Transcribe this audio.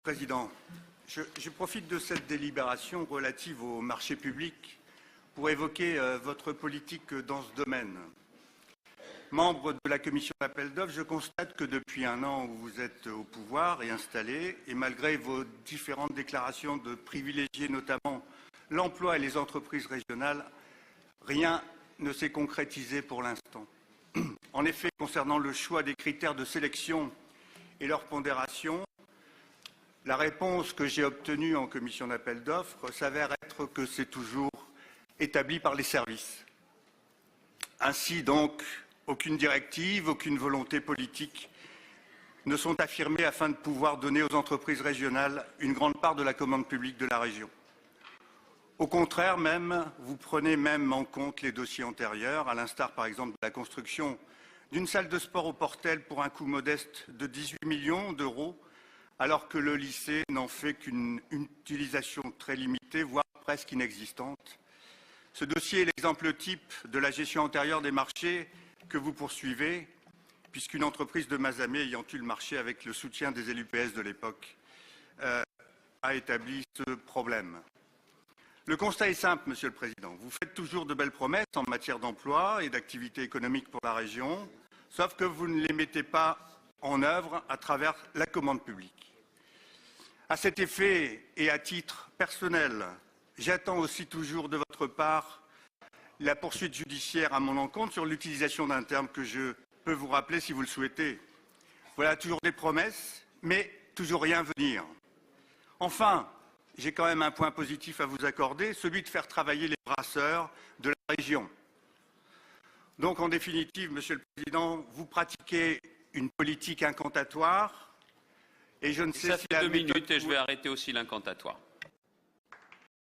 Président, je profite de cette délibération relative au marché public pour évoquer votre politique dans ce domaine. Membre de la commission d'appel d'offres, je constate que depuis un an où vous êtes au pouvoir et installé, et malgré vos différentes déclarations de privilégier notamment l'emploi et les entreprises régionales, rien ne s'est concrétisé pour l'instant. En effet, concernant le choix des critères de sélection et leur pondération, la réponse que j'ai obtenue en commission d'appel d'offres s'avère être que c'est toujours établi par les services. Ainsi donc, aucune directive, aucune volonté politique ne sont affirmées afin de pouvoir donner aux entreprises régionales une grande part de la commande publique de la région. Au contraire même, vous prenez même en compte les dossiers antérieurs, à l'instar par exemple de la construction d'une salle de sport au Portel pour un coût modeste de 18 millions d'euros, alors que le lycée n'en fait qu'une utilisation très limitée, voire presque inexistante. Ce dossier est l'exemple type de la gestion antérieure des marchés que vous poursuivez, puisqu'une entreprise de Mazamet ayant eu le marché avec le soutien des élus PS de l'époque a établi ce problème. Le constat est simple, Monsieur le Président. Vous faites toujours de belles promesses en matière d'emploi et d'activité économique pour la région, sauf que vous ne les mettez pas en œuvre à travers la commande publique. À cet effet et à titre personnel, j'attends aussi toujours de votre part la poursuite judiciaire à mon encontre sur l'utilisation d'un terme que je peux vous rappeler si vous le souhaitez. Voilà toujours des promesses, mais toujours rien venir. Enfin, j'ai quand même un point positif à vous accorder, celui de faire travailler les brasseurs de la région. Donc, en définitive, Monsieur le Président, vous pratiquez une politique incantatoire et je ne sais si... Ça fait 2 minutes et je vais arrêter aussi l'incantatoire.